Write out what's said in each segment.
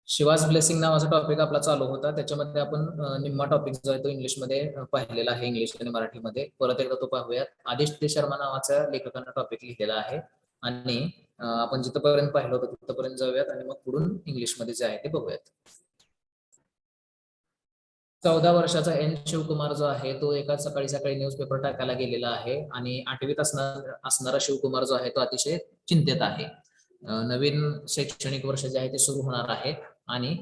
Shiva's blessing नावाचा topic आपला चालू होता. त्याच्यामध्ये आपण निम्मा टॉपिक जो आहे तो इंग्लिशमध्ये पाहिलेला आहे, इंग्लिश आणि मराठीमध्ये. परत एकदा तो पाहूयात. आदेश ते शर्मा नावाच्या लेखकानं टॉपिक लिहिलेला आहे आणि आपण जिथपर्यंत पाहिलं होतं तिथपर्यंत जाऊयात आणि मग पुढून इंग्लिशमध्ये जे आहे ते बघूयात. 14 वर्षाचा एन शिवकुमार जो आहे तो एका सकाळी सकाळी न्यूजपेपर टाकायला गेलेला आहे आणि 8वीत असणारा शिवकुमार जो आहे तो अतिशय चिंतेत आहे. नवीन शैक्षणिक वर्ष जे आहे ते सुरू होणार आहे आणि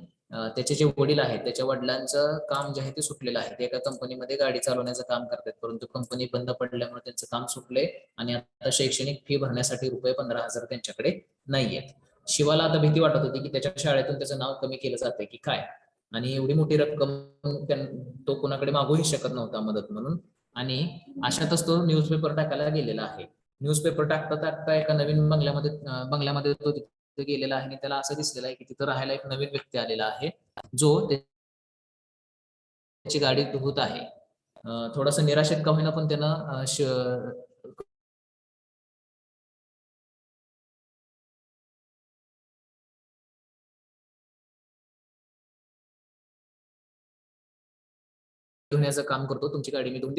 त्याचे जे वडील आहेत त्याच्या वडिलांचं काम जे आहे ते सुटलेलं आहे. ते एका कंपनीमध्ये गाडी चालवण्याचं काम करतात, परंतु कंपनी बंद पडल्यामुळे त्यांचं काम सुटले आणि आता शैक्षणिक फी भरण्यासाठी ₹15,000 त्यांच्याकडे नाहीयेत. शिवाला आता भीती वाटत होती की त्याच्या शाळेतून त्याचं नाव कमी केलं जाते की काय, आणि एवढी मोठी रक्कम तो कोणाकडे मागूही शकत नव्हता मदत म्हणून. आणि अशातच तो न्यूजपेपर टाकायला गेलेला आहे. न्यूजपेपर टाकता टाकता एका नवीन बंगल्यामध्ये तो तिथे गेलेला आहे आणि त्याला असं दिसलेलं आहे की तिथं राहायला एक नवीन व्यक्ती आलेला आहे जो त्याची गाडी धुवत आहे. थोडंसं निराशेत का होईना पण त्यानं धुण्याचं काम करतो, तुमची गाडी मी धुवून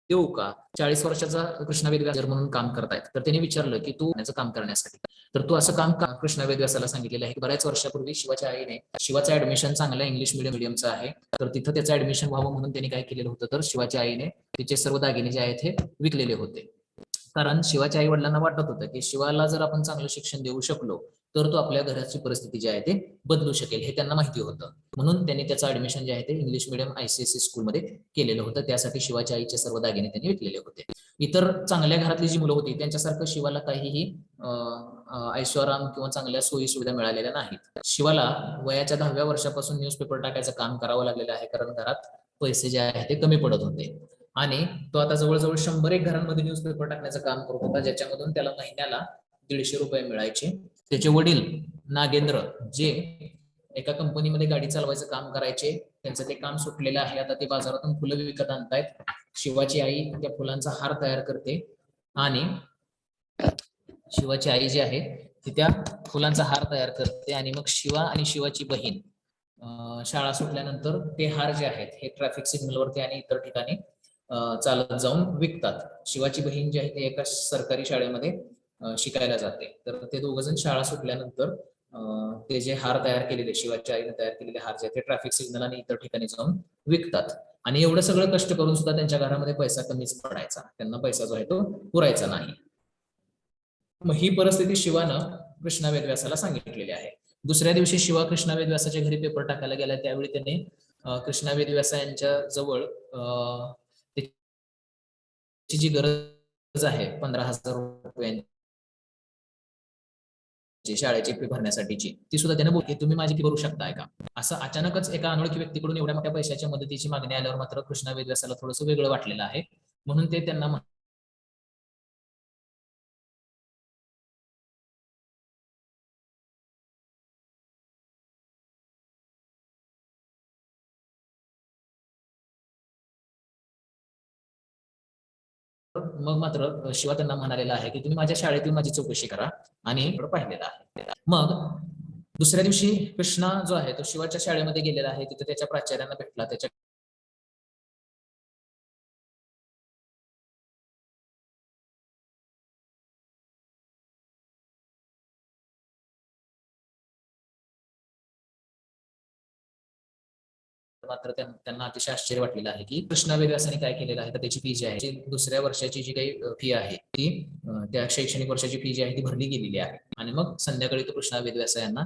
देऊ का? 40 वर्षाचा कृष्णा वेद व्यास म्हणून काम करतायत. तर त्यांनी विचारलं की तू याचं काम करण्यासाठी, तर तू असं काम का? कृष्णा वेद व्यासाला सांगितलेलं आहे की बऱ्याच वर्षापूर्वी शिवाच्या आईने, शिवाचं ऍडमिशन चांगलं इंग्लिश मीडियमचं आहे, तर तिथं त्याचं ऍडमिशन व्हावं म्हणून त्यांनी काय केलेलं होतं, तर शिवाच्या आईने तिचे सर्व दागिने जे आहेत हे विकलेले होते. कारण शिवाच्या आई वडिलांना वाटत होतं की शिवाला जर आपण चांगलं शिक्षण देऊ शकलो तर तो आपल्या घराची परिस्थिती जी आहे ते बदलू शकेल, हे त्यांना माहिती होतं. म्हणून त्यांनी त्याचं ऍडमिशन जे आहे ते इंग्लिश मिडियम ICSE स्कूलमध्ये केलेलं होतं. त्यासाठी शिवाच्या आईचे सर्व दागिने त्यांनी विकलेले होते. इतर चांगल्या घरातली जी मुलं होती त्यांच्यासारखं शिवाला काहीही ऐश्वराम किंवा चांगल्या सोयी सुविधा मिळालेल्या नाहीत. शिवाला वयाच्या 10व्या वर्षापासून न्यूजपेपर टाकायचं काम करावं लागलेलं आहे, कारण घरात पैसे जे आहे ते कमी पडत होते. आणि तो आता जवळजवळ 100 घरांमध्ये न्यूजपेपर टाकण्याचं काम करत होता, ज्याच्यामधून त्याला महिन्याला ₹150 मिळायचे. त्याचे वडील नागेंद्र, जे एका कंपनीमध्ये गाडी चालवायचं काम करायचे, त्यांचं ते काम सुटलेलं आहे. आता ते बाजारातून फुलं विकत आणतायत. शिवाची आई त्या फुलांचा हार तयार करते आणि शिवाची आई जी आहे ती त्या फुलांचा हार तयार करते आणि मग शिवा आणि शिवाची बहीण शाळा सुटल्यानंतर ते हार जे आहेत हे ट्रॅफिक सिग्नलवरती आणि इतर ठिकाणी चालत जाऊन विकतात. शिवाची बहीण जी आहे ती एका सरकारी शाळेमध्ये शिकायला जाते. तर ते दोघ जण शाळा सुटल्यानंतर ते जे हार तयार केलेले, शिवाच्या आईने तयार केलेले हार जे ते ट्रॅफिक सिग्नल आणि इतर ठिकाणी जाऊन विकतात. आणि एवढं सगळं कष्ट करून सुद्धा त्यांच्या घरामध्ये पैसा कमीच पडायचा, त्यांना पैसा जो आहे तो पुरायचा नाही. मग ही परिस्थिती शिवानं कृष्णा वेदव्यासाला सांगितलेली आहे. दुसऱ्या दिवशी शिवा कृष्णा वेदव्यासाच्या घरी पेपर टाकायला गेला. त्यावेळी त्याने कृष्णा वेदव्यासा यांच्या जवळ त्याची जी गरज आहे ₹15,000 शाळेची फी भरण्यासाठीची, ती सुद्धा त्याने बोलली, तुम्ही माझी फी भरू शकताय का? असं अचानकच एका अनोळखी व्यक्तीकडून एवढ्या मोठ्या पैशाच्या मदतीची मागणी आल्यावर मात्र कृष्णा वेदव्यासाला थोडंसं वेगळं वाटलेलं आहे. म्हणून ते त्यांना मग मात्र शिवा त्यांना म्हणालेला आहे की तुम्ही माझ्या शाळेतील माझी चौकशी करा आणि पाहिलेला आहे. मग दुसऱ्या दिवशी कृष्णा जो आहे तो शिवाच्या शाळेमध्ये गेलेला आहे. तिथे त्याच्या प्राचार्यांना भेटला. त्याच्या मात्र त्यांना अतिशय आश्चर्य वाटलेलं आहे की कृष्णा वेदव्यासाने काय केलेलं आहे, तर त्याची फी जी आहे, दुसऱ्या वर्षाची जी काही फी आहे ती त्या शैक्षणिक वर्षाची फी जी आहे ती भरली गेलेली आहे. आणि मग संध्याकाळी तो कृष्णा वेदव्यासा यांना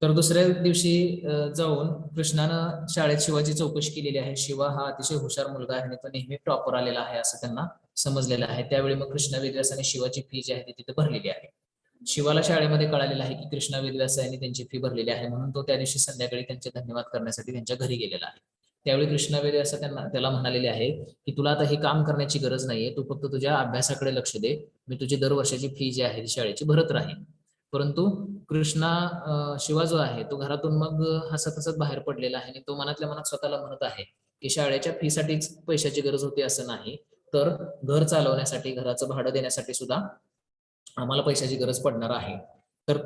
तर दुसऱ्या दिवशी जाऊन कृष्णानं शाळेत शिवाची चौकशी केलेली आहे. शिवा हा अतिशय हुशार मुलगा आहे आणि तो नेहमी टॉपर आलेला आहे असं त्यांना समजलेलं आहे. त्यावेळी मग कृष्णा वेदव्यासाने शिवाची फी जी आहे ती तिथे भरलेली आहे. शिवाला शाळेमध्ये कळालेलं आहे की कृष्णा वेदव्यास यांनी त्यांची फी भरलेली आहे, म्हणून तो त्या दिवशी संध्याकाळी त्यांचे धन्यवाद करण्यासाठी त्यांच्या घरी गेलेला आहे. त्यावेळी कृष्णा वेदव्यास त्याला म्हणालेले आहे की तुला आता हे काम करण्याची गरज नाहीये, तू फक्त तुझ्या अभ्यासाकडे लक्ष दे, मी तुझी दर वर्षाची फी जी आहे ती शाळेची भरत राहीन. परंतु शिवा जो आहे तो घरातून मग हसत हसत बाहेर पडलेला आहे आणि तो मनातल्या मनात स्वतःला म्हणत आहे की शाळेच्या फीसाठीच पैशाची गरज होती असं नाही, तर घर चालवण्यासाठी, घराचं भाडं देण्यासाठी सुद्धा आम्हाला पैशाची गरज पडणार आहे. तर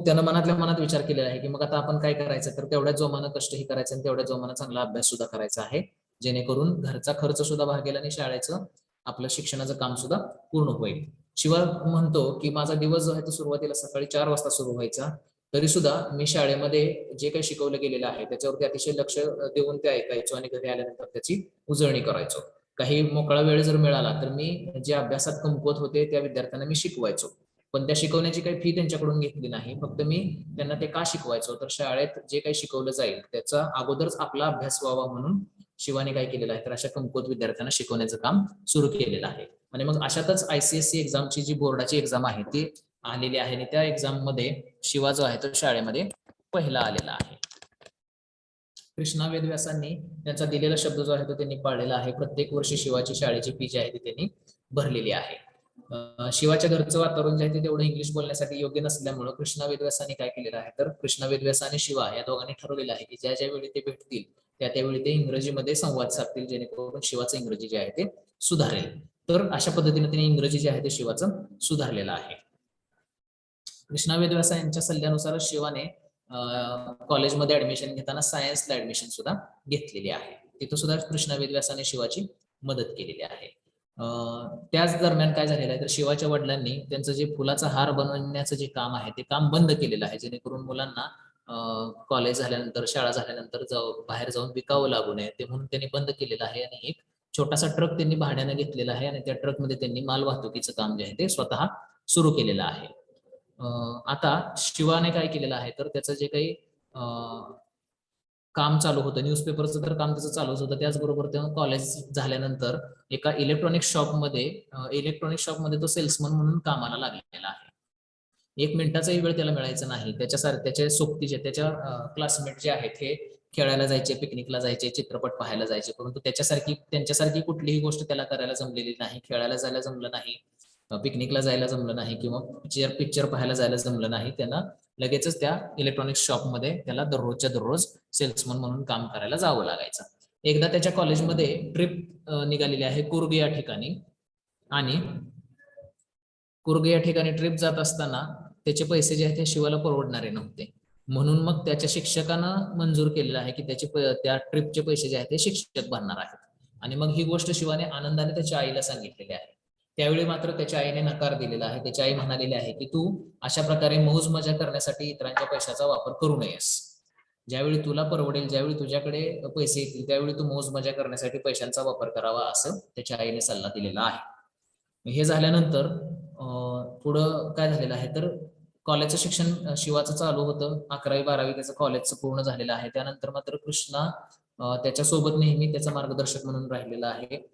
त्यानं मनातल्या मनात विचार केलेला आहे की मग आता आपण काय करायचं, तर तेवढ्याच जोमानं कष्टही करायचं आणि तेवढ्याच जोमानं चांगला अभ्यास सुद्धा करायचा आहे, जेणेकरून घरचा खर्च सुद्धा भागेल आणि शाळेचं आपलं शिक्षणाचं काम सुद्धा पूर्ण होईल. शिवा म्हणतो की माझा दिवस जो आहे तो सुरुवातीला सकाळी 4 वाजता सुरू व्हायचा, तरी सुद्धा मी शाळेमध्ये जे काही शिकवलं गेलेलं आहे त्याच्यावरती अतिशय लक्ष देऊन ते ऐकायचो आणि घरी आल्यानंतर त्याची उजळणी करायचो. काही मोकळा वेळ जर मिळाला तर मी जे अभ्यासात कमकुवत होते त्या विद्यार्थ्यांना मी शिकवायचो, पण त्या शिकवण्याची काही फी त्यांच्याकडून घेतली नाही. फक्त मी त्यांना ते का शिकवायचो, तर शाळेत जे काही शिकवलं जाईल त्याचा अगोदरच आपला अभ्यास व्हावा म्हणून शिवाने काय केलेलं आहे, तर अशा कमकुवत विद्यार्थ्यांना शिकवण्याचं काम सुरू केलेलं आहे. आणि मग अशातच ICSE एक्झामची जी बोर्डाची एक्झाम आहे ती आलेली आहे आणि त्या एक्झाम मध्ये शिवा जो आहे तो शाळेमध्ये पहिला आलेला आहे. कृष्णा वेदव्यासांनी त्यांचा दिलेला शब्द जो आहे तो त्यांनी पाळलेला आहे. प्रत्येक वर्षी शिवाची शाळेची फी जी आहे ती त्यांनी भरलेली आहे. शिवाच्या घरचं वातावरण जे आहे ते तेवढं इंग्लिश बोलण्यासाठी योग्य नसल्यामुळे कृष्णा वेदव्यासांनी काय केलेलं आहे, तर कृष्णा वेदव्यास आणि शिवा या दोघांनी ठरवलेलं आहे की ज्या ज्या वेळी ते भेटतील त्यावेळी ते इंग्रजीमध्ये संवाद साधतील, जेणेकरून शिवाचं इंग्रजी जे आहे ते सुधारेल. तर अशा पद्धतीने त्यांनी इंग्रजी जे आहे ते शिवाचं सुधारलेलं आहे. कृष्णा वेदव्यास यांच्या सल्ल्यानुसार शिवाने कॉलेजमध्ये ऍडमिशन घेताना सायन्सला ऍडमिशन सुद्धा घेतलेली आहे. तिथं सुद्धा कृष्णा वेदव्यासाने शिवाची मदत केलेली आहे. त्याच दरम्यान काय झालेलं आहे, तर शिवाच्या वडिलांनी त्यांचं जे फुलाचा हार बनवण्याचं जे काम आहे ते काम बंद केलेलं आहे, जेणेकरून मुलांना कॉलेज झाल्यानंतर, शाळा झाल्यानंतर बाहेर जाऊन विकावं लागू नये ते म्हणून त्यांनी बंद केलेलं आहे. आणि एक छोटासा ट्रक त्यांनी भाड्याने घेतलेला आहे आणि त्या ट्रकमध्ये त्यांनी माल वाहतुकीचं काम जे आहे ते स्वतः सुरू केलेलं आहे. आता शिवाने काय केलेलं आहे, तर त्याचं जे काही काम चालू होतं, न्यूजपेपरचं तर काम त्याचं चालूच होतं, त्याचबरोबर तेव्हा कॉलेज झाल्यानंतर एका इलेक्ट्रॉनिक शॉपमध्ये तो सेल्समन म्हणून कामाला लागलेला आहे. 1 मिनिटाचाही वेळ त्याला मिळायचा नाही. त्याच्या सोबतीचे त्याच्या क्लासमेट जे आहेत हे खेळायला जायचे, पिकनिकला जायचे, चित्रपट पाहायला जायचे, परंतु त्यांच्यासारखी कुठलीही गोष्ट त्याला करायला जमलेली नाही. खेळायला जायला जमलं नाही, पिकनिकला जायला जमलं नाही किंवा पिक्चर पाहायला जायला जमलं नाही. त्यांना लगेचच त्या इलेक्ट्रॉनिक्स शॉपमध्ये त्याला दररोजच्या दररोज सेल्समन म्हणून काम करायला जावं लागायचं. एकदा त्याच्या कॉलेजमध्ये ट्रिप निघालेली आहे कुर्ग या ठिकाणी, आणि कुर्ग या ठिकाणी ट्रिप जात असताना त्याचे पैसे जे आहेत ते शिवाला परवडणारे नव्हते, म्हणून मग त्याच्या शिक्षकानं मंजूर केलेलं आहे की त्या ट्रिपचे पैसे जे आहेत ते शिक्षक भरणार आहेत. आणि मग ही गोष्ट शिवाने आनंदाने त्याच्या आईला सांगितलेली आहे. त्यावेळी मात्र त्याच्या आईने नकार दिलेला आहे. त्याची आई म्हणालेली आहे की तू अशा प्रकारे मौज मजा करण्यासाठी इतरांच्या पैशाचा वापर करू नयेस. ज्यावेळी तुला परवडेल, ज्यावेळी तुझ्याकडे पैसे येतील त्यावेळी तू मौज मजा करण्यासाठी पैशांचा वापर करावा, असं त्याच्या आईने सल्ला दिलेला आहे. हे झाल्यानंतर पुढं काय झालेलं आहे, तर कॉलेजचं शिक्षण शिवाचं चालू होतं. 11वी-12वी त्याचं कॉलेजचं पूर्ण झालेलं आहे. त्यानंतर मात्र कृष्णा त्याच्यासोबत नेहमी त्याचा मार्गदर्शक म्हणून राहिलेला आहे.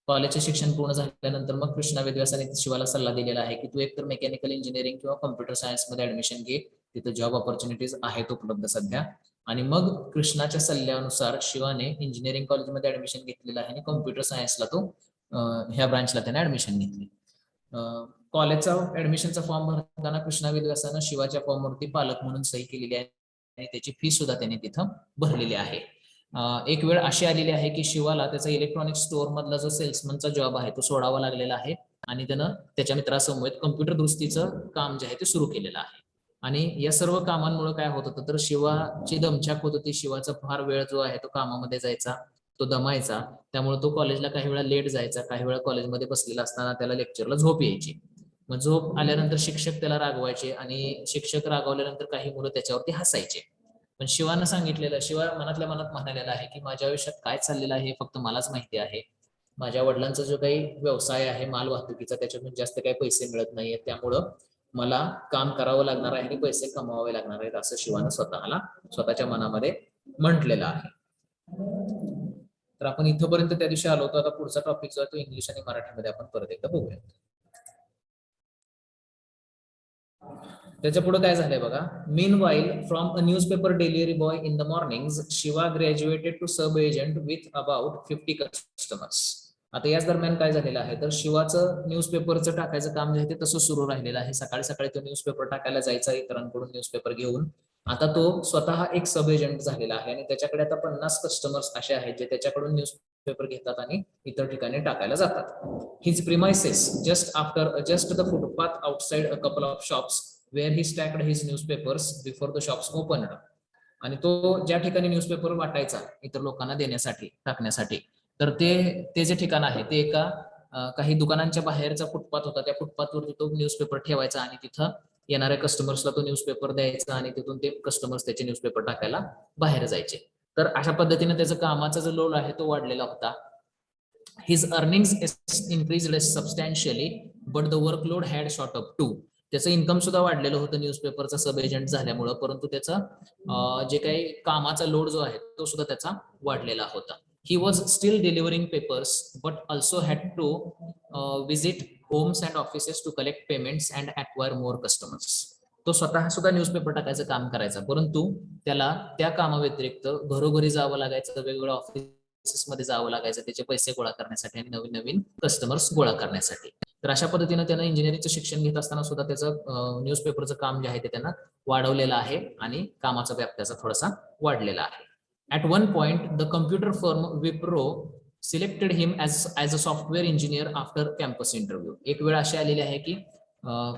कॉलेजचे शिक्षण पूर्ण झाल्यानंतर मग कृष्णा वेदव्यासाने शिवाला सल्ला दिलेला आहे की तू एकतर मेकॅनिकल इंजिनिअरिंग किंवा कॉम्प्युटर सायन्स मध्ये ऍडमिशन घे, तिथे जॉब ऑपॉर्च्युनिटीज आहेत उपलब्ध सध्या. आणि मग कृष्णाच्या सल्ल्यानुसार शिवाने इंजिनिअरिंग कॉलेजमध्ये ऍडमिशन घेतलेलं आहे आणि कॉम्प्युटर सायन्सला तो ह्या ब्रांचला त्याने ऍडमिशन घेतली. कॉलेजचा ऍडमिशनचा फॉर्म भरताना कृष्णा वेदव्यासानं शिवाच्या फॉर्मवरती पालक म्हणून सही केलेली आहे आणि त्याची फी सुद्धा त्यांनी तिथं भरलेली आहे. एक वेळ अशी आलेली आहे की शिवाला त्याचा इलेक्ट्रॉनिक स्टोअर मधला जो सेल्समनचा जॉब आहे तो सोडावा लागलेला आहे आणि त्यानं त्याच्या मित्रासमोर कम्प्युटर दुरुस्तीचं काम जे आहे ते सुरू केलेलं आहे. आणि या सर्व कामांमुळे काय होत होतं, तर शिवाची दमछाक होत होती. शिवाचा फार वेळ जो आहे तो कामामध्ये जायचा, तो दमायचा, त्यामुळे तो कॉलेजला काही वेळा लेट जायचा. काही वेळा कॉलेजमध्ये बसलेला असताना त्याला लेक्चरला झोप यायची. मग झोप आल्यानंतर शिक्षक त्याला रागवायचे आणि शिक्षक रागवल्यानंतर काही मुलं त्याच्यावरती हसायचे. पण शिवानं सांगितलेलं, शिवा मनातल्या मनात म्हणालेला आहे की माझ्या आयुष्यात काय चाललेलं आहे हे फक्त मलाच माहिती आहे. माझ्या वडिलांचा जो काही व्यवसाय आहे माल वाहतुकीचा, त्याच्यातून जास्त काही पैसे मिळत नाहीये, त्यामुळं मला काम करावं लागणार आहे आणि पैसे कमवावे लागणार आहेत, असं शिवानं स्वतःच्या मनामध्ये म्हटलेलं आहे. तर आपण इथपर्यंत त्या दिवशी आलो होतो. आता पुढचा टॉपिक जो आहे तो इंग्लिश आणि मराठीमध्ये आपण परत एकदा बघूया. त्याच्या पुढे काय झालंय बघा. Meanwhile from a newspaper delivery boy in the morning Shiva graduated to sub agent with about 50 customers. आता याच दरम्यान काय झालेलं आहे तर शिवाचं न्यूजपेपरचं टाकायचं काम जे आहे ते तसं सुरू राहिलेलं आहे. सकाळी सकाळी तो न्यूजपेपर टाकायला जायचा इतरांकडून न्यूजपेपर घेऊन. आता तो स्वतः एक सब एजंट झालेला आहे आणि त्याच्याकडे आता 50 कस्टमर्स असे आहेत जे त्याच्याकडून न्यूजपेपर घेतात आणि इतर ठिकाणी टाकायला जातात. His premises just the footpath outside a couple of shops where he stacked his newspapers before the shops opened. आणि तो ज्या ठिकाणी न्यूजपेपर वाटायचा इतर लोकांना देण्यासाठी टाकण्यासाठी तर ते जे ठिकाण आहे ते एका काही दुकानांच्या बाहेरचा फुटपाथ होता. त्या फुटपाथवर तो न्यूजपेपर ठेवायचा आणि तिथं येणाऱ्या कस्टमर्सला तो न्यूजपेपर द्यायचा आणि तिथून ते कस्टमर्स त्याचे न्यूजपेपर टाकायला बाहेर जायचे. तर अशा पद्धतीने त्याचा कामाचा जो लोड आहे तो वाढलेला होता. His earnings increased substantially, but the workload had shot up too. त्याचं इन्कम सुद्धा वाढलेलं होतं न्यूजपेपरचा सब एजंट झाल्यामुळं, परंतु त्याचा जे काही कामाचा लोड जो आहे तो सुद्धा त्याचा वाढलेला होता. He was still delivering papers, but also had to visit homes and offices to collect payments and acquire more customers. तो स्वतः सुद्धा न्यूजपेपर टाकायचं काम करायचा, परंतु त्याला त्या कामाव्यतिरिक्त घरोघरी जावं लागायचं, वेगवेगळ्या ऑफिसेसमध्ये जावं लागायचं त्याचे पैसे गोळा करण्यासाठी आणि नवीन नवीन कस्टमर्स गोळा करण्यासाठी. तर अशा पद्धतीने त्यानं इंजिनिअरिंगचं शिक्षण घेत असताना सुद्धा त्याचं न्यूजपेपरचं काम जे आहे ते त्यांना वाढवलेलं आहे आणि कामाचा व्याप त्याचा थोडासा वाढलेला आहे. At one point the computer firm Wipro selected him as a software engineer after campus interview. एक वेळ अशी आलेली आहे की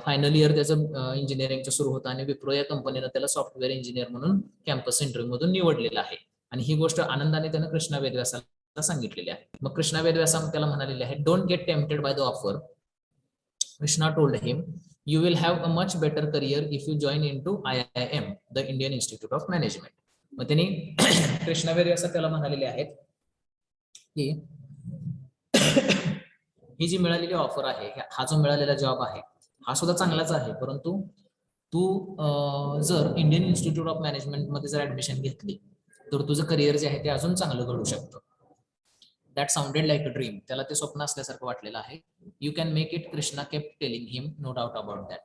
फायनल इयर त्याचं इंजिनिअरिंगचं सुरू होतं आणि विप्रो या कंपनीनं त्याला सॉफ्टवेअर इंजिनियर म्हणून कॅम्पस इंटरव्ह्यू मधून निवडलेलं आहे. आणि ही गोष्ट आनंदाने त्यानं कृष्णा वेदव्यासाला सांगितलेली आहे. मग कृष्णा वेदव्यास त्याला म्हणालेले आहे, don't get tempted by the offer. Krishna told him, you will have a much better career if you join into IIM, the Indian Institute of Management. मग त्यांनी कृष्णा वेदव्यास त्याला म्हणालेले आहेत की ही जी मिळालेली ऑफर आहे, हा जो मिळालेला जॉब आहे हा सुद्धा चांगलाच आहे, परंतु तू जर इंडियन इन्स्टिट्यूट ऑफ मॅनेजमेंट मध्ये जर ऍडमिशन घेतली तर तुझं करिअर जे आहे ते अजून चांगलं घडू शकतं. That sounded like a dream. त्याला ते स्वप्न असल्यासारखं वाटलेलं आहे. You can make it, Krishna kept telling him, no doubt about that.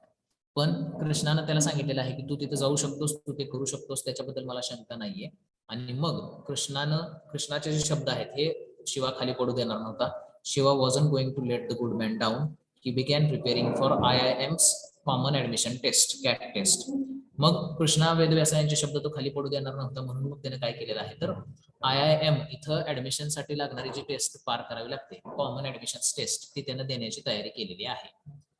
पण कृष्णानं त्याला सांगितलेलं आहे की तू तिथे जाऊ शकतोस, तू ते करू शकतोस, त्याच्याबद्दल मला शंका नाहीये. आणि मग कृष्णाचे जे शब्द आहेत हे शिवा खाली पडू देणार नव्हता. Shiva wasn't going to let the good man down. He began preparing for IIM's common admission test, CAT test. मग कृष्णा वेदव्यास यांचे शब्द तो खाली पडू देणार नव्हता, म्हणून मग त्याने काय केलेलं आहे तर IIM इथं ऍडमिशनसाठी लागणारी जी टेस्ट पार करावी लागते, कॉमन ऍडमिशन टेस्ट, ती त्यानं देण्याची तयारी केलेली आहे.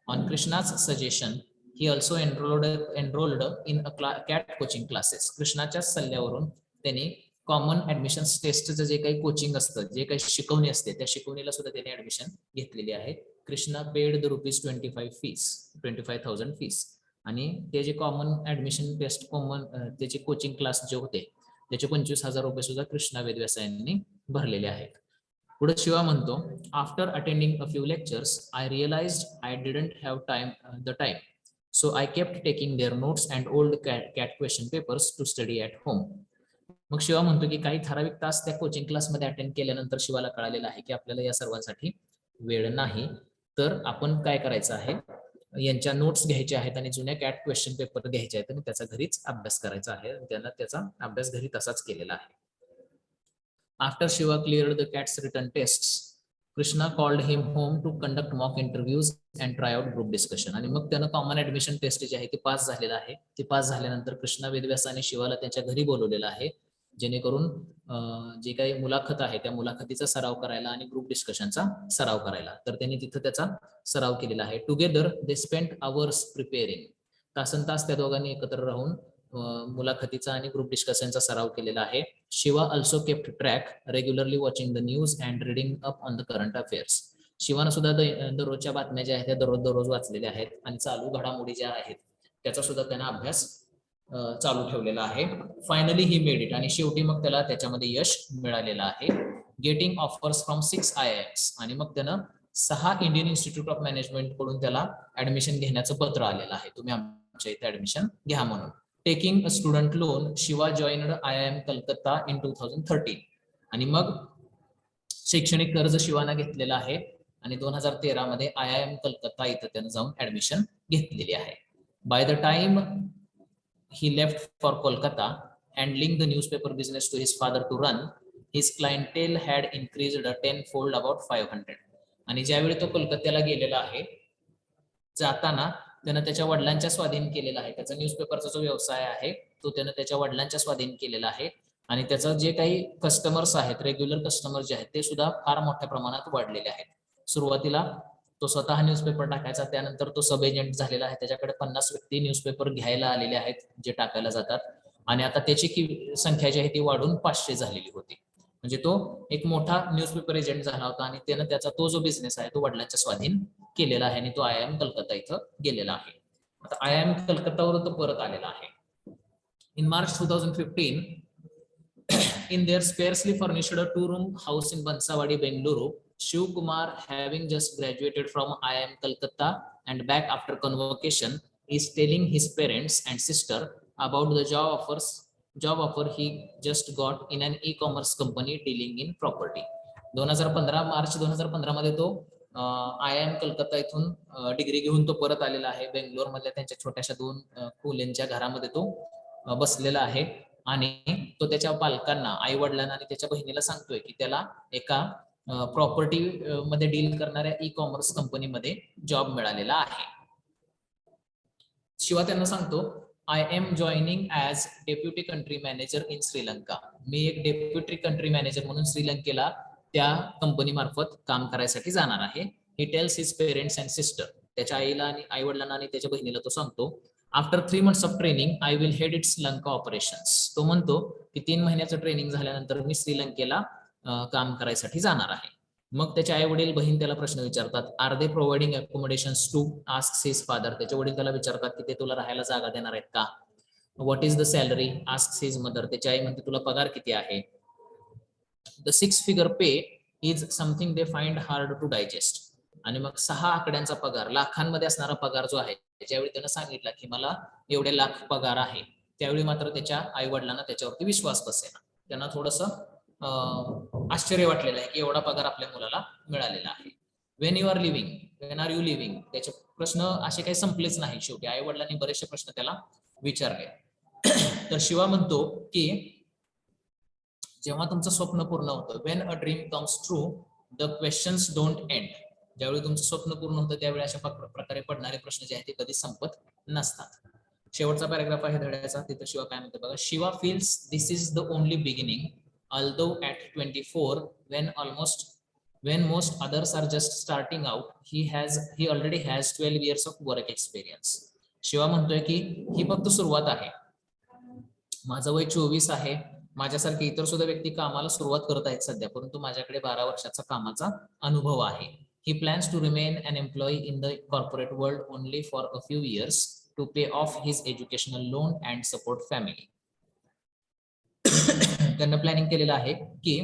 ऑन कृष्णाच suggestion he also enrolled in a CAT coaching classes. कृष्णाच्या सल्ल्यावरून त्यांनी कॉमन ऍडमिशन टेस्टचं जे काही कोचिंग असतं, जे काही शिकवणी असते, त्या शिकवणीला सुद्धा त्याने ऍडमिशन घेतलेली आहे. Krishna paid the ₹25,000 fees. आणि ते जे कॉमन ऍडमिशन टेस्ट कॉमन त्याचे कोचिंग क्लास जे होते त्याचे ₹25,000 सुद्धा कृष्णा वेदव्यास यांनी भरलेले आहेत. पुढे शिवा म्हणतो, after attending a few lectures I realised I didn't have the time, so I kept taking their notes and old CAT question papers to study at home. मग शिवा म्हणतो की काही ठराविक तास त्या कोचिंग क्लासमध्ये अटेंड केल्यानंतर शिवाला कळालेलं आहे की आपल्याला या सर्वांसाठी वेळ नाही, तर आपण काय करायचं आहे, यांच्या नोट्स घ्यायच्या आहेत आणि जुन्या कॅट क्वेश्चन पेपर घ्यायचे आहेत आणि त्याचा घरीच अभ्यास करायचा आहे. त्यांना त्याचा अभ्यास घरी तसाच केलेला आहे. After Shiva cleared the CAT's written tests, Krishna called him home to conduct mock interviews and try out group discussion. आणि मग त्यानं कॉमन ऍडमिशन टेस्ट जे आहे ते पास झालेलं आहे. ते पास झाल्यानंतर कृष्णा वेदव्यास आणि शिवाला त्यांच्या घरी बोलवलेलं आहे, जेणेकरून जे काही मुलाखत आहे त्या मुलाखतीचा सराव करायला आणि ग्रुप डिस्कशनचा सराव करायला. तर त्यांनी तिथं त्याचा सराव केलेला आहे. Together they spent hours preparing. तासन तास त्या दोघांनी एकत्र राहून मुलाखतीचा आणि ग्रुप डिस्कशनचा सराव केलेला आहे. Shiva also kept track, regularly watching the news and reading up on the current affairs. शिवानं सुद्धा दररोजच्या बातम्या ज्या आहेत त्या दररोज वाचलेल्या आहेत आणि चालू घडामोडी ज्या आहेत त्याचा सुद्धा त्यांना अभ्यास चालू ठेवलेला आहे. Finally he made it. आणि शेवटी मग त्याला त्याच्यामध्ये यश मिळालेलं आहे. Getting offers from 6 IIMs. आणि मग त्यानं 6 इंडियन इन्स्टिट्यूट ऑफ मॅनेजमेंट कडून त्याला ऍडमिशन घेण्याचं पत्र आलेलं आहे, तुम्ही आमच्या इथे ऍडमिशन घ्या म्हणून. Taking a student loan, Shiva joined IIM Calcutta in 2013. आणि मग शैक्षणिक कर्ज शिवानं घेतलेलं आहे आणि 2013 मध्ये IIM कलकत्ता इथं त्यानं जाऊन ऍडमिशन घेतलेली आहे. By the time he left for Kolkata, handling the newspaper business to his father to run, his clientele had increased tenfold, about 500. आणि ज्यावेळी तो कोलकात्याला गेलेला आहे, जाताना त्यानं त्याच्या वडिलांच्या स्वाधीन केलेला आहे. त्याचा न्यूजपेपरचा जो व्यवसाय आहे तो त्यानं त्याच्या वडिलांच्या स्वाधीन केलेला आहे आणि त्याचं जे काही कस्टमर्स आहेत, रेग्युलर कस्टमर जे आहेत, ते सुद्धा फार मोठ्या प्रमाणात वाढलेले आहेत. सुरुवातीला तो स्वतः न्यूजपेपर टाकायचा, त्यानंतर तो सब एजंट झालेला आहे, त्याच्याकडे 50 व्यक्ती न्यूजपेपर घ्यायला आलेले आहेत जे टाकायला जातात आणि आता त्याची संख्या जी आहे ती वाढून 500 झालेली होती. म्हणजे तो एक मोठा न्यूजपेपर एजंट झाला होता आणि त्यानं त्याचा तो जो बिझनेस आहे तो वडिलांच्या स्वाधीन केलेला आहे आणि तो IIM कलकत्ता इथं गेलेला आहे. आता IIM कलकत्तावर तो परत आलेला आहे. In March 2015, in their sparsely furnished 2-room house in Bansawadi, Bengaluru, Shiv Kumar, having just graduated from IIM Calcutta and back after convocation, is telling his parents and sister about the job offer he just got in an e-commerce company dealing in property. 2015 March 2015 मध्ये तो IIM Calcutta इथून degree घेऊन तो परत आलेला आहे. बेंगलोर मधल्या त्यांच्या छोट्याशा 2 खोल्यांच्या घरामध्ये तो बसलेला आहे आणि तो त्याच्या पालकांना, आई वडिलांना आणि त्याच्या बहिणीला सांगतोय की त्याला एका प्रॉपर्टी मध्ये डील करणाऱ्या ई-कॉमर्स कंपनीमध्ये जॉब मिळालेला आहे. शिवा त्यांना सांगतो, I am joining as deputy country manager in Sri Lanka. मी एक डेप्युटी कंट्री मॅनेजर म्हणून श्रीलंकेला त्या कंपनी मार्फत काम करायसाठी जाणार आहे. He tells his parents and sister. त्याच्या आईला आणि आई वडिलांना आणि त्याच्या बहिणीला तो सांगतो. After 3 months of training I will head it's Sri Lanka operations. तो म्हणतो की 3 महिन्याचं ट्रेनिंग झाल्यानंतर मी श्रीलंकेला काम करायसाठी जाणार आहे. मग त्याचे आई वडील बहीण त्याला प्रश्न विचारतात, are they providing accommodations to, asks his father. त्याचे वडील त्याला विचारतात की ते तुला राहायला जागा देणार आहेत का. What is the salary, asks his mother. त्याची आई म्हणते तुला पगार किती आहे. The 6 figure pay is something they find hard to digest. आणि मग 6 आकड्यांचा पगार, लाखांमध्ये असणारा पगार जो आहे, ज्यावेळी त्यानं सांगितलं की मला एवढे लाख पगार आहे, त्यावेळी मात्र त्याच्या आई वडिलांना त्याच्यावरती विश्वास बसेना. त्यांना थोडस आश्चर्य वाटलेलं आहे की एवढा पगार आपल्या मुलाला मिळालेला आहे. When you are living, when are you living. त्याचे प्रश्न असे काही संपलेच नाही. शेवटी आई वडिलांनी बरेचसे प्रश्न त्याला विचारले. तर शिवा म्हणतो की जेव्हा तुमचं स्वप्न पूर्ण होतं, when a dream comes true the questions don't end. ज्यावेळी तुमचं स्वप्न पूर्ण होतं त्यावेळी अशा प्रकारे पडणारे प्रश्न जे आहेत ते कधी संपत नसतात. शेवटचा पॅराग्राफ आहे धड्याचा. तिथं शिवा काय म्हणतो बघा. Shiva feels this is the only beginning, although at 24 when most others are just starting out, he already has 12 years of work experience. Shiva म्हणतोय की ही फक्त सुरुवात आहे. माझं वय 24 आहे. माझ्यासारखे इतर सुद्धा व्यक्ती कामाला सुरुवात करत आहेत सध्या, परंतु माझ्याकडे 12 वर्षाचा कामाचा अनुभव आहे. He plans to remain an employee in the corporate world only for a few years to pay off his educational loan and support family. त्यांना प्लॅनिंग केलेलं आहे की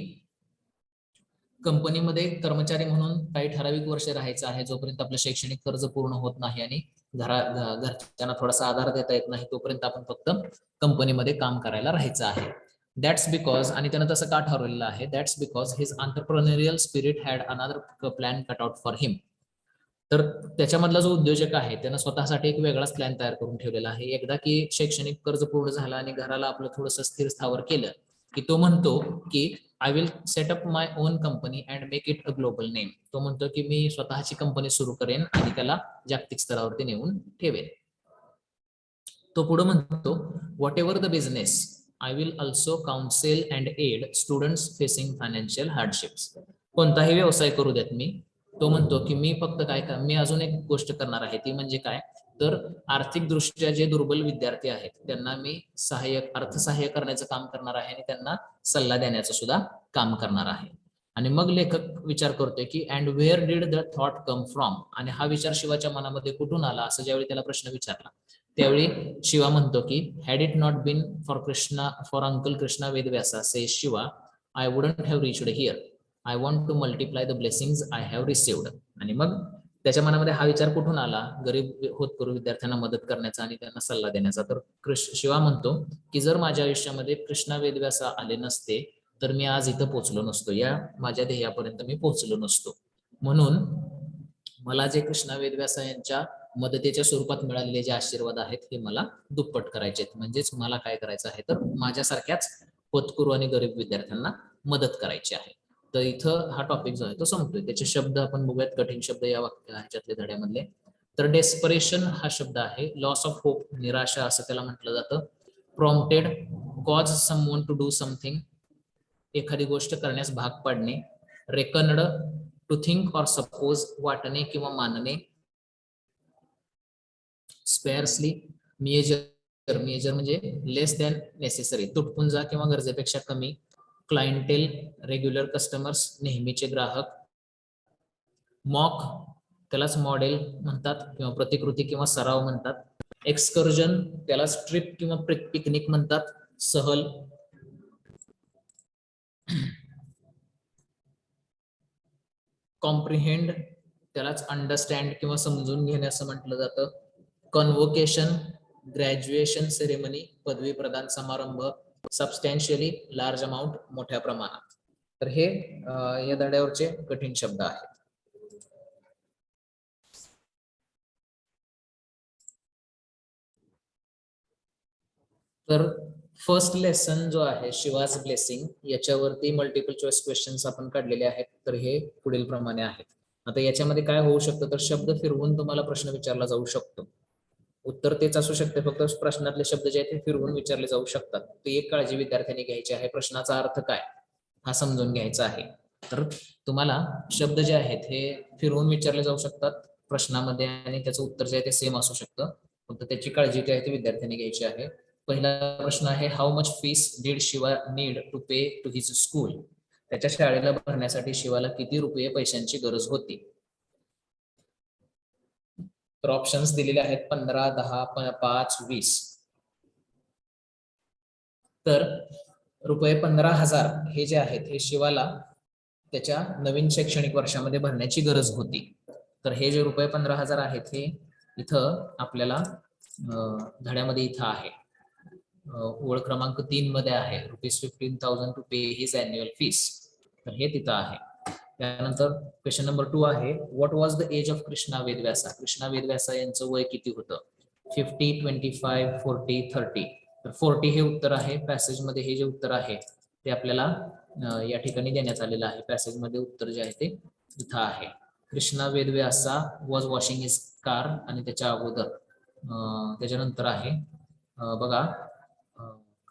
कंपनीमध्ये कर्मचारी म्हणून काही ठराविक वर्ष राहायचं आहे, जोपर्यंत आपलं शैक्षणिक कर्ज पूर्ण होत नाही आणि घरच्यांना थोडासा आधार देता येत नाही, तोपर्यंत आपण फक्त कंपनीमध्ये काम करायला राहायचं आहे. दॅट्स बिकॉज, आणि त्यानं तसं का ठरवलेलं आहे, that's because his entrepreneurial spirit had another plan cut out for him. तर त्याच्यामधला जो उद्योजक आहे त्यानं स्वतःसाठी एक वेगळाच प्लॅन तयार करून ठेवलेला आहे. एकदा की शैक्षणिक कर्ज पूर्ण झालं आणि घराला आपलं थोडंसं स्थिर स्थावर केलं की तो म्हणतो की I will set up my on company and make it a global name. तो म्हणतो की मी स्वतःची कंपनी सुरू करेन आणि त्याला जागतिक स्तरावरती नेऊन ठेवेन. तो पुढे म्हणतो, whatever the business I will also counsel and aid students facing financial hardships. कोणताही व्यवसाय करू देत मी, तो म्हणतो की मी फक्त मी अजून एक गोष्ट करणार आहे, ती म्हणजे काय, तर आर्थिक दृष्ट्या जे दुर्बल विद्यार्थी आहेत त्यांना मी अर्थसहाय्य करण्याचं काम करणार आहे आणि त्यांना सल्ला देण्याचं सुद्धा काम करणार आहे. आणि मग लेखक विचार करतोय की and where did the thought come from. आणि हा विचार शिवाच्या मनामध्ये कुठून आला, असं ज्यावेळी त्याला प्रश्न विचारला त्यावेळी शिवा म्हणतो की had it not been for uncle Krishna Vedavyasa says Shiva, I wouldn't have reached here. I want to multiply the blessings I have received. आणि मग त्याच्या मनामध्ये हा विचार कुठून आला, गरीब होतकरू विद्यार्थ्यांना मदत करण्याचा आणि त्यांना सल्ला देण्याचा. तर शिवा म्हणतो की जर माझ्या आयुष्यामध्ये कृष्णा वेदव्यासा आले नसते तर मी आज इथं पोहोचलो नसतो, या माझ्या ध्येयापर्यंत मी पोहोचलो नसतो. म्हणून मला जे कृष्णा वेदव्यासा यांच्या मदतीच्या स्वरूपात मिळालेले जे आशीर्वाद आहेत हे मला दुप्पट करायचे आहेत. म्हणजेच मला काय करायचं आहे तर माझ्यासारख्याच पदकुरू आणि गरीब विद्यार्थ्यांना मदत करायची आहे. तर इथं हा टॉपिक जो आहे तो संपतोय. त्याचे शब्द आपण बघूयात, कठीण शब्द या ह्याच्यातले धड्यामधले. तर डेस्परेशन हा शब्द आहे. लॉस ऑफ होप, निराशा असं त्याला म्हटलं जातं. Prompted, cause someone to do something, एखादी गोष्ट करण्यास भाग पाडणे. रेकन्ड, टू थिंक और सपोज, वाटणे किंवा मानणे. स्पेअर्सली, मेजर, मेजर म्हणजे लेस दॅन नेसेसरी, तुटपुंजा किंवा गरजेपेक्षा कमी. क्लायंटेल, रेग्युलर कस्टमर्स, नेहमीचे ग्राहक. मॉक, त्यालाच मॉडेल म्हणतात किंवा प्रतिकृती किंवा सराव म्हणतात. एक्सकर्जन, त्यालाच ट्रिप किंवा पिकनिक म्हणतात. सहल. कॉम्प्रिहेंड, त्यालाच अंडरस्टँड किंवा समजून घेणे असं म्हटलं जातं. कन्व्होकेशन, ग्रॅज्युएशन सेरेमनी, पदवी प्रदान समारंभ. सबस्टॅन्शियली, लार्ज अमाऊंट, मोठ्या प्रमाणात. तर हे या धड्यावरचे कठीण शब्द आहेत. तर फर्स्ट लेसन जो आहे शिवाज ब्लेसिंग, याच्यावरती मल्टिपल चॉईस क्वेश्चन्स आपण काढलेले आहेत. तर हे पुढील प्रमाणे आहेत. आता याच्यामध्ये काय होऊ शकतं तर शब्द फिरवून तुम्हाला प्रश्न विचारला जाऊ शकतो. उत्तर तेच असू शकते, फक्त प्रश्नातले शब्द जे आहेत ते फिरवून विचारले जाऊ शकतात. ती एक काळजी विद्यार्थ्यांनी घ्यायची आहे. प्रश्नाचा अर्थ काय हा समजून घ्यायचा आहे. तर तुम्हाला शब्द जे आहेत हे फिरवून विचारले जाऊ शकतात प्रश्नामध्ये आणि त्याचं उत्तर जे आहे ते सेम असू शकतं. फक्त त्याची काळजी जी आहे ती विद्यार्थ्यांनी घ्यायची आहे. पहिला प्रश्न आहे, how much fees did Shiva need to pay to his school. त्याच्या शाळेला भरण्यासाठी शिवाला किती रुपये पैशांची गरज होती. तर ऑप्शन्स दिलेले आहेत 15, 10, 5, 20. तर रुपये 15,000 हे जे आहेत हे शिवाला त्याच्या नवीन शैक्षणिक वर्षामध्ये भरण्याची गरज होती. तर हे जे रुपये 15,000 आहेत हे इथं आपल्याला धड्यामध्ये इथं आहे. ओळ क्रमांक 3 मध्ये आहे ₹15,000 to pay his annual fees. तर हे तिथं आहे. त्यानंतर क्वेश्चन नंबर 2 आहे, what was the age of Krishna Vedavyasa. Krishna Vedavyasa यांचं वय किती होतं. 50, 25, 40, 30. तर 40 हे उत्तर आहे. पॅसेज मध्ये हे जे उत्तर आहे ते आपल्याला या ठिकाणी देण्यात आलेलं आहे. पॅसेज मध्ये उत्तर जे आहे ते इथं आहे. Krishna Vedavyasa was washing his car आणि त्याच्या अगोदर त्याच्यानंतर आहे बघा,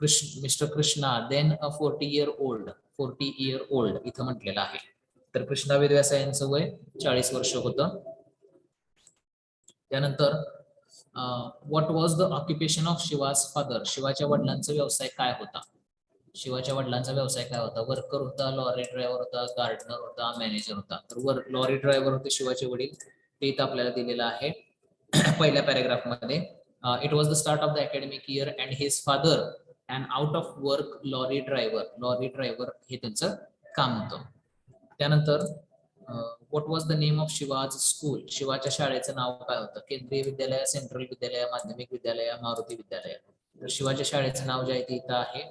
mister Krishna then a 40 year old इथं म्हटलेलं आहे. तर कृष्णा वेदव्यासा यांचं वय 40 वर्ष होतं. त्यानंतर what was the occupation of Shiva's father. शिवाच्या वडिलांचा व्यवसाय काय होता. शिवाच्या वडिलांचा व्यवसाय काय होता. वर्कर होता, लॉरी ड्रायव्हर होता, गार्डनर होता, मॅनेजर होता. तर लॉरी ड्रायव्हर होते शिवाचे वडील, ते इथं आपल्याला दिलेलं आहे पहिल्या पॅरेग्राफ मध्ये. It was the start of the academic year and his father and out of work lorry driver हे त्यांचं काम होतं. त्यानंतर what was the name of Shiva's school. शिवाच्या शाळेचं नाव काय होतं. केंद्रीय विद्यालय, सेंट्रल विद्यालय, माध्यमिक विद्यालय, मारुती विद्यालय. तर शिवाच्या शाळेचं नाव जे आहे ते इथं आहे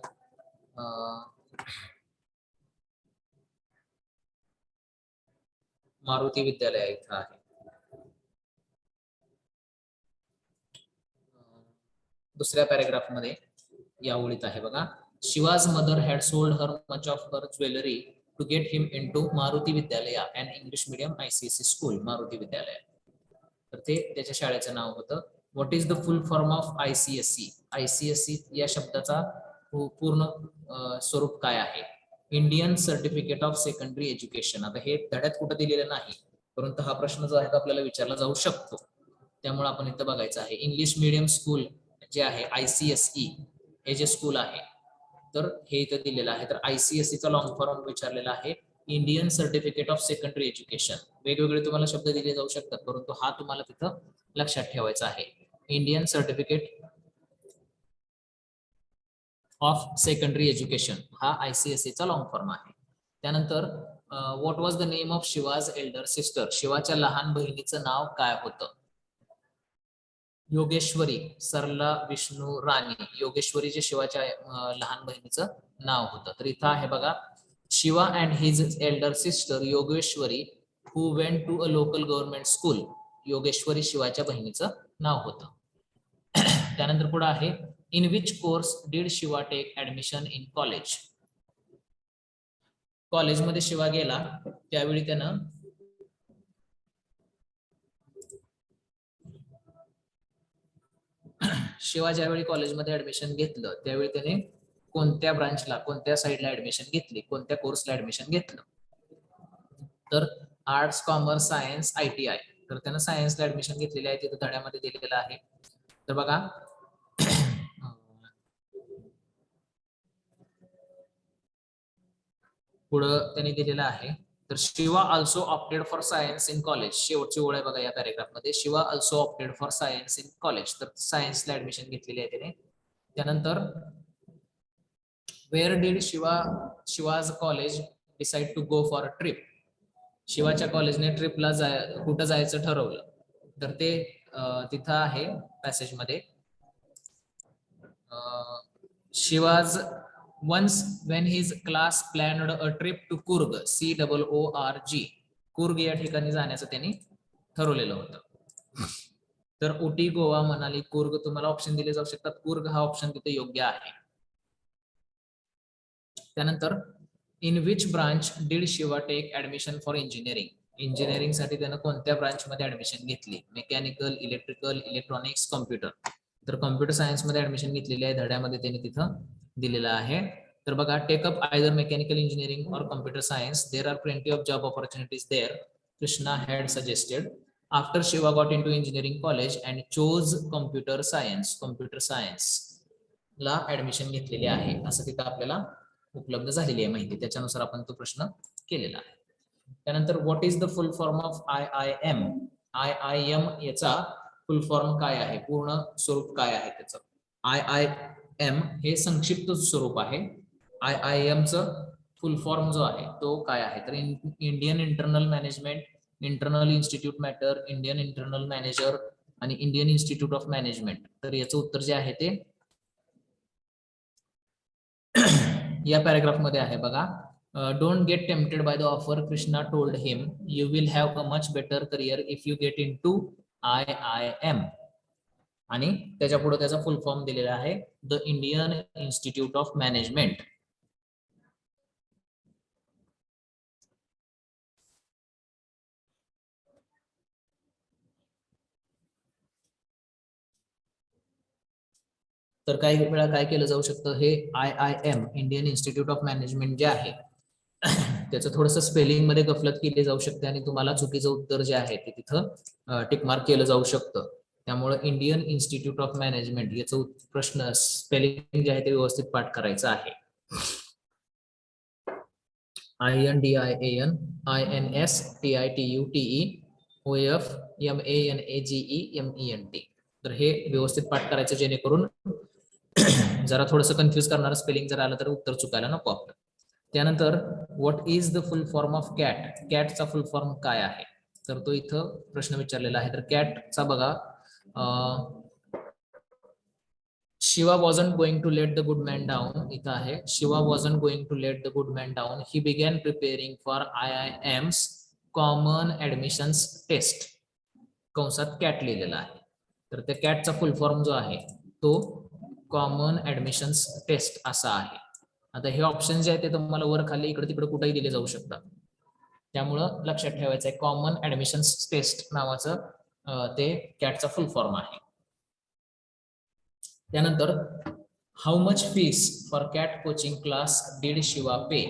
मारुती विद्यालय इथं आहे. दुसऱ्या पॅरेग्राफ मध्ये या ओळीत आहे बघा, Shiva's mother had sold her much of her jewellery to get him into Maruti Vidyalaya and English medium ICSE school. Maruti Vidyalaya, तर ते त्याच्या शाळेचं नाव होतं. What is the full form of ICSE. ICSE या शब्दाचा पूर्ण स्वरूप काय आहे. Indian certificate of secondary education. आता हे धड्यात कुठं दिलेलं नाही, परंतु हा प्रश्न जो आहे तो आपल्याला विचारला जाऊ शकतो. त्यामुळे आपण इथं बघायचं आहे. इंग्लिश मीडियम स्कूल जे आहे ICSE हे जे स्कूल आहे तर हे इथं दिलेलं आहे. तर ICSE चा लॉंग फॉर्म विचारलेला आहे Indian certificate of secondary education. वेगवेगळे तुम्हाला शब्द दिले जाऊ शकतात, परंतु हा तुम्हाला तिथं लक्षात ठेवायचा आहे. Indian certificate of secondary education हा ICSE चा लॉंग फॉर्म आहे. त्यानंतर what was the name of Shiva's elder sister. शिवाच्या लहान बहिणीचं नाव काय होतं. योगेश्वरी, सरला विष्णू राणी. योगेश्वरी जे शिवाच्या लहान बहिणीचं नाव होतं. तर इथं आहे बघा, Shiva and his Elder sister Yogeshwari who went to a local government school. Yogeshwari शिवाच्या बहिणीचं नाव होतं. त्यानंतर पुढे आहे in which course did Shiva take admission in college. कॉलेजमध्ये शिवा गेला त्यावेळी त्यानं शिवा ज्यावेळी कॉलेजमध्ये ऍडमिशन घेतलं त्यावेळी त्याने कोणत्या ब्रांचला, कोणत्या साईडला ऍडमिशन घेतली, कोणत्या कोर्सला ऍडमिशन घेतलं. तर आर्ट्स, कॉमर्स, सायन्स, ITI. तर त्यानं सायन्सला ऍडमिशन घेतलेली आहे, तिथं धड्यामध्ये दिलेलं आहे. तर बघा पुढं त्यांनी दिलेलं आहे. तर Shiva also opted for science in college. शेवटची ओळ आहे बघा या पॅरेग्राफ मध्ये. Shiva also opted for science in college. तर सायन्सला ऍडमिशन घेतलेली आहे त्याने. त्यानंतर where did Shiva's college decide to go for a trip. शिवाच्या कॉलेजने ट्रिपला कुठं जायचं ठरवलं. तर ते तिथं आहे पॅसेज मध्ये. Shiva's once when his class planned a trip to Coorg, COORG. Coorg या ठिकाणी जाण्याचं त्यांनी ठरवलेलं होतं. तर उटी, गोवा, मनाली, कुर्ग तुम्हाला ऑप्शन दिले जाऊ शकतात. कुर्ग हा ऑप्शन तिथे योग्य आहे. त्यानंतर in which branch did Shiva take admission for engineering. Engineering साठी त्यानं कोणत्या ब्रांच मध्ये ऍडमिशन घेतली. Mechanical, electrical, electronics, computer. तर कॉम्प्युटर सायन्स मध्ये ऍडमिशन घेतलेली आहे. धड्यामध्ये त्यांनी तिथं दिलेला आहे. तर बघा टेकअप आयदर मेकॅनिकल इंजिनिअरिंग और computer science. There are plenty of job opportunities there. Krishna had suggested after Shiva got into engineering college and chose computer science. Computer science ला ऍडमिशन घेतलेली आहे असं तिथं आपल्याला उपलब्ध झालेली आहे माहिती. त्याच्यानुसार आपण तो प्रश्न केलेला आहे. त्यानंतर what is the full form of IIM. IIM याचा फुल फॉर्म काय आहे, पूर्ण स्वरूप काय आहे त्याचं. IIM हे संक्षिप्त स्वरूप आहे. IIM चं फुल फॉर्म जो आहे तो काय आहे तर Indian internal management, internal institute matter, Indian internal manager आणि इंडियन इन्स्टिट्यूट ऑफ मॅनेजमेंट. तर याचं उत्तर जे आहे ते या पॅराग्राफ मध्ये आहे बघा. Don't get tempted by the offer Krishna told him. You will have a much better career if you get into IIM. आणि त्याच्या पुढे त्याचा फुल फॉर्म दिलेला आहे the Indian Institute of Management. तर काही वेळा काय केलं जाऊ शकतं, हे IIM Indian Institute of Management जे आहे त्याचं थोडंसं स्पेलिंग मध्ये गफलत केली जाऊ शकते आणि तुम्हाला चुकीचं उत्तर जे आहे ते तिथं टिकमार्क केलं जाऊ शकतं. त्यामुळे इंडियन इन्स्टिट्यूट ऑफ मॅनेजमेंट याचं प्रश्न स्पेलिंग जे आहे ते व्यवस्थित पाठ करायचं आहे. INDIAN INSTITUTE OF MANAGEMENT. तर हे व्यवस्थित पाठ करायचं जेणेकरून जरा थोडंसं कन्फ्युज करणारं स्पेलिंग जर आलं तर उत्तर चुकायला नको आपलं. त्यानंतर what is the full form of CAT. कॅटचा फुल फॉर्म काय आहे तर तो इथं प्रश्न विचारलेला आहे. तर कॅटचा बघा Shiva wasn't going to let the good man down. इथं आहे Shiva wasn't going to let the good man down. He began preparing for IIM's common admissions test. कंसात कॅट लिहिलेला आहे. तर त्या कॅटचा फुल फॉर्म जो आहे तो कॉमन ऍडमिशन्स टेस्ट असा आहे. आता हे ऑप्शन जे आहे ते तुम्हाला वर खाली इकडे तिकडे कुठेही दिले जाऊ शकतात. त्यामुळं लक्षात ठेवायचं आहे कॉमन ऍडमिशन्स टेस्ट नावाचं ते कॅटचा फुल फॉर्म आहे. त्यानंतर how much fees for CAT coaching class did Shiva pay.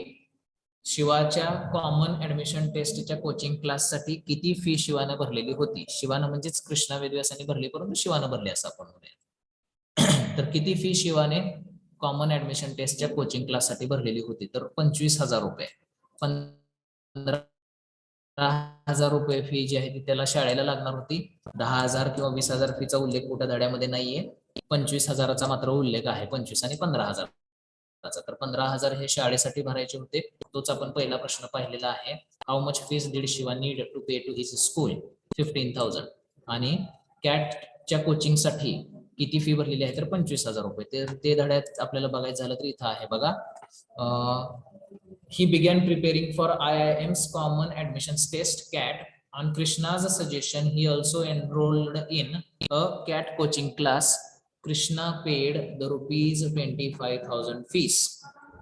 शिवाच्या कॉमन ऍडमिशन टेस्टच्या कोचिंग क्लाससाठी किती फी शिवानं भरलेली होती. शिवानं म्हणजेच कृष्णा वेदव्यासांनी भरली, परंतु शिवानं भरली असं आपण म्हणूया. तर किती फी शिवाने कॉमन ऍडमिशन टेस्टच्या कोचिंग क्लाससाठी भरलेली होती तर 25,000 रुपये. 15,000 रुपये फी जी आहे ती त्याला शाळेला लागणार होती. 10,000 किंवा 20,000 फीचा उल्लेख कुठं धड्यामध्ये नाहीये. 25,000चा मात्र उल्लेख आहे. 25 आणि 15,000. तर 15,000 हे शाळेसाठी भरायचे होते. तोच आपण पहिला प्रश्न पाहिलेला आहे. How much fees did Shiva need to pay to his school. 15,000. आणि कॅटच्या कोचिंग साठी किती फी भरलेली आहे तर 25,000 रुपये. ते धड्यात आपल्याला बघायचं झालं तर इथं आहे बघा. He began preparing for IIM's common admissions test CAT On Krishna's suggestion, he also enrolled in a cat coaching class. Krishna paid the rupees 25,000 fees.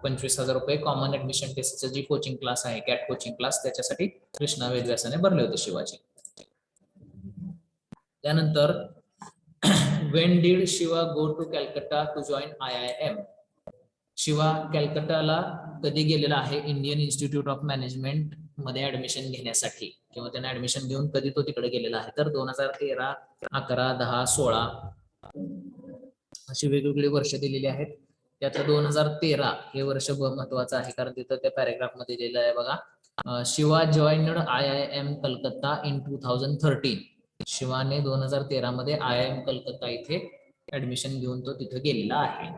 25,000 रुपये कॉमन ऍडमिशन टेस्टची जी कोचिंग क्लास आहे, कॅट कोचिंग क्लास, त्याच्यासाठी कृष्णा वेदव्यासाने भरले होते शिवाजी. त्यानंतर when did Shiva go to Calcutta to join IIM? Shiva कॅलकटाला कधी गेलेला आहे Indian Institute of management मध्ये ऍडमिशन घेण्यासाठी, किंवा त्यांना ऍडमिशन घेऊन कधी तो तिकडे गेलेला आहे? तर 2013, 11, 10, 16 अशी वेगवेगळी वर्ष दिलेली आहेत. त्यातलं 2013 हे वर्ष महत्वाचं आहे, कारण तिथं त्या पॅरेग्राफ मध्ये दिलेलं आहे बघा. Shiva joined IIM Calcutta in 2013. शिवाने 2013 मध्ये IIM कलकत्ता इथे ऍडमिशन घेऊन तो तिथे गेलेला आहे.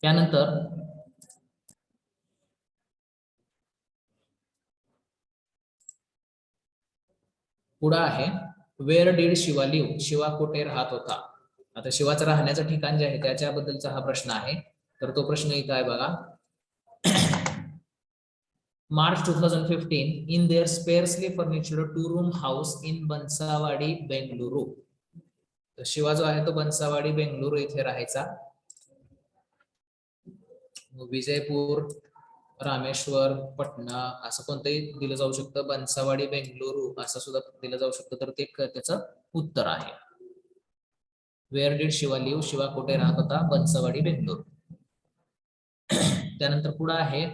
त्यानंतर पुढे आहे where did Shiva live? Shiva कुठे राहत होता? आता शिवाचं राहण्याचं ठिकाण जे आहे त्याच्याबद्दलचा हा प्रश्न आहे. तर तो प्रश्न इथं आहे बघा. March 2015 in their sparsely furnished 2-room house in बंसावाडी Bengaluru. तर शिवा जो आहे तो बंसावाडी बेंगलुरू इथे राहायचा. विजयपूर, रामेश्वर, पटना असं कोणतंही दिलं जाऊ शकतं. बंसावाडी बेंगलुरू असं सुद्धा दिलं जाऊ शकतं. तर ते त्याचं उत्तर आहे. Where did Shiva live? Shiva कुठे राहत होता? बंसावाडी बेंगलुरू. त्यानंतर पुढे आहे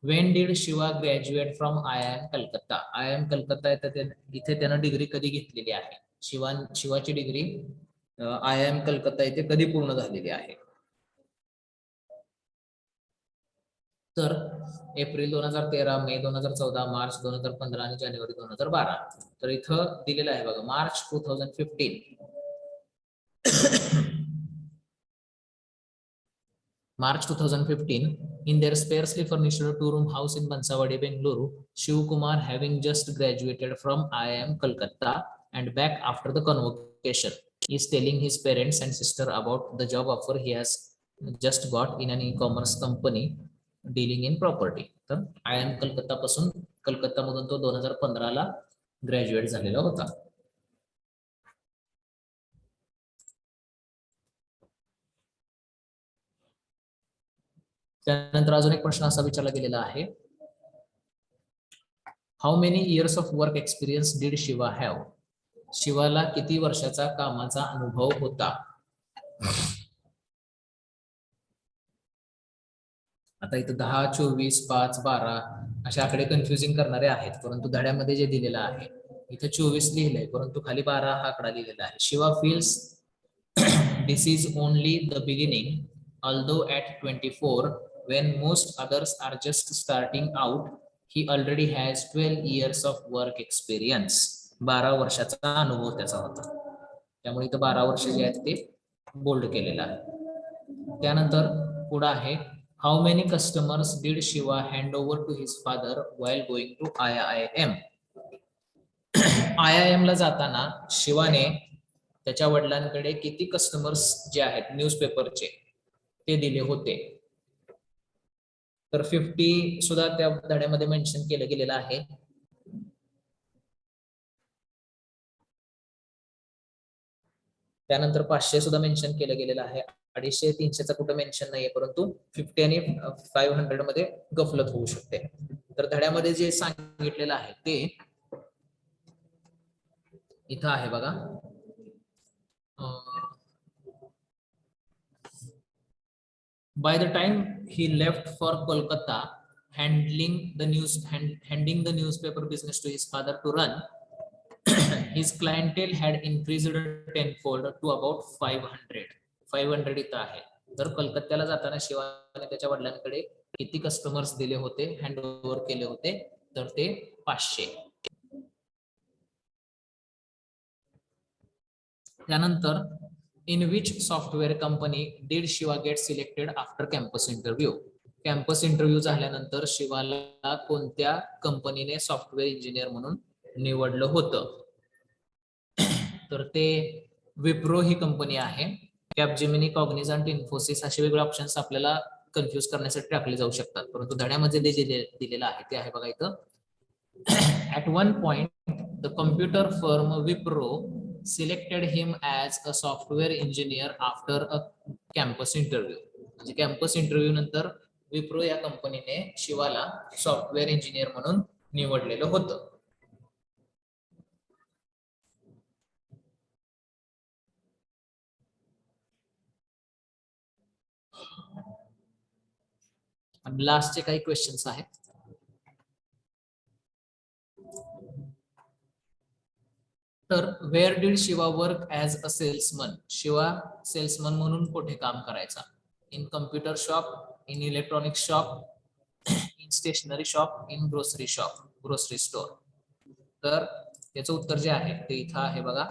when did Shiva graduate from IIM Calcutta? IIM Calcutta इथे त्यानं डिग्री कधी घेतलेली आहे? शिवाची डिग्री IIM कलकत्ता इथे कधी पूर्ण झालेली आहे? तर एप्रिल 2013, मे 2014, मार्च 2015 आणि जानेवारी 2012. तर इथं दिलेलं आहे बघा March 2015. March 2015, in their sparsely furnished 2-room house in Bansawadi, Bengaluru, Shiv Kumar, having just graduated from IIM Kolkata and back after the convocation, is telling his parents and sister about the job offer he has just got in an e-commerce company dealing in property. तर IIM Calcutta पासून कलकत्ता मधून तो 2015 ला graduate झालेला होता. त्यानंतर अजून एक प्रश्न असा विचारला गेलेला आहे. How many years of work experience did Shiva have? शिवाला किती वर्षाचा कामाचा अनुभव होता? आता इथं 10, 24, 5, 12 अशा आकडे कन्फ्युजिंग करणारे आहेत, परंतु धड्यामध्ये जे दिलेलं आहे इथे 24 लिहिलंय, परंतु खाली 12 हा आकडा लिहिलेला आहे. Shiva feels this is only the beginning, although at 24 when most others are just starting out, he already has 12 years of work experience. 12 वर्षाचा अनुभव त्याचा होता, त्यामुळे इथं 12 वर्ष जे आहेत ते बोल्ड केलेलं आहे. त्यानंतर पुढे आहे how many customers did Shiva hand over to his father while going to IIM? IIM ला जाताना शिवाने त्याच्या वडिलांकडे किती कस्टमर्स जे आहेत न्यूजपेपरचे ते दिले होते? तर 50 सुद्धा त्या धड्यामध्ये मेन्शन केलं गेलेलं आहे. त्यानंतर 500 सुद्धा मेन्शन केलं गेलेलं आहे. 250, 300चा कुठं मेन्शन नाहीये, परंतु 50 आणि 500 मध्ये गफलत होऊ शकते. तर धड्यामध्ये जे सांगितलेलं आहे ते इथं आहे बघा. By the time he left for Kolkata, handing the newspaper business to his father to run, his clientele had increased tenfold to about 500. 500 इथं आहे. तर कलकत्त्याला जाताना शिवाने त्याच्या वडिलांकडे किती कस्टमर्स दिले होते, हँड ओव्हर केले होते? तर ते 500. त्यानंतर in which software company did Shiva get selected after campus interview? Campus interview झाल्यानंतर शिवाला कोणत्या कंपनीने सॉफ्टवेअर इंजिनियर म्हणून निवडलं होतं? तर ते विप्रो ही कंपनी आहे. कॅपजेमिनी, कॉग्निझंट, इन्फोसिस असे वेगळे ऑप्शन्स आपल्याला कन्फ्युज करण्यासाठी टाकले जाऊ शकतात, परंतु धड्यामध्ये जे दिलेलं आहे ते आहे बघा इथं At one point, the computer firm Wipro selected him as a software engineer after a campus interview. म्हणजे कॅम्पस इंटरव्ह्यू नंतर विप्रो या कंपनीने शिवाला सॉफ्टवेअर इंजिनियर म्हणून निवडलेलं होतं. आणि लास्टचे काही क्वेश्चन्स आहेत. तर where did Shiva work as a salesman? Shiva salesman म्हणून कुठे काम करायचा? In computer shop, in electronic shop, in stationery shop, in grocery shop, grocery store. तर त्याचं उत्तर जे आहे ते इथं आहे बघा.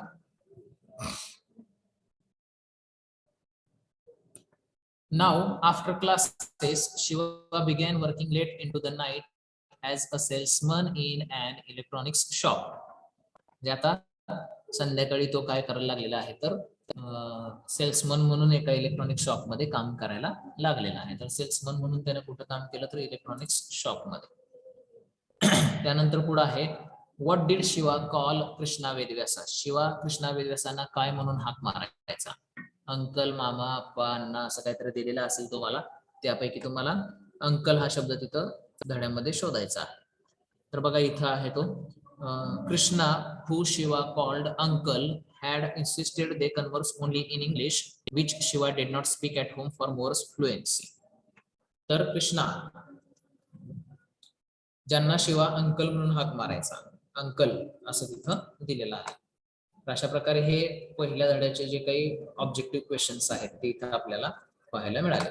Now, after classes, Shiva began working late into the night as a salesman in an electronics shop. जे आता संध्याकाळी तो काय करायला लागलेला आहे तर सेल्समन म्हणून एका इलेक्ट्रॉनिक शॉप मध्ये काम करायला लागलेला आहे. तर सेल्समन म्हणून त्याने कुठं काम केलं तर इलेक्ट्रॉनिक्स शॉप मध्ये. त्यानंतर पुढे आहे what did Shiva call Krishna Vedavyasa? Shiva Krishna वेदव्यासांना काय म्हणून हाक मारायचा? अंकल, मामा, अप्पा, अण्णा असं काहीतरी दिलेलं असेल तुम्हाला, त्यापैकी तुम्हाला अंकल हा शब्द तिथं धड्यामध्ये शोधायचा आहे. तर बघा इथं आहे तो Krishna who Shiva called uncle had insisted they converse only in English which Shiva did not speak at home for more fluency. तर कृष्णा ज्यांना शिवा अंकल म्हणून हाक मारायचा, अंकल असं तिथं दिलेलं आहे. अशा प्रकारे हे पहिल्या धड्याचे जे काही ऑब्जेक्टिव्ह क्वेश्चन्स आहेत ते इथं आपल्याला पाहायला मिळाले.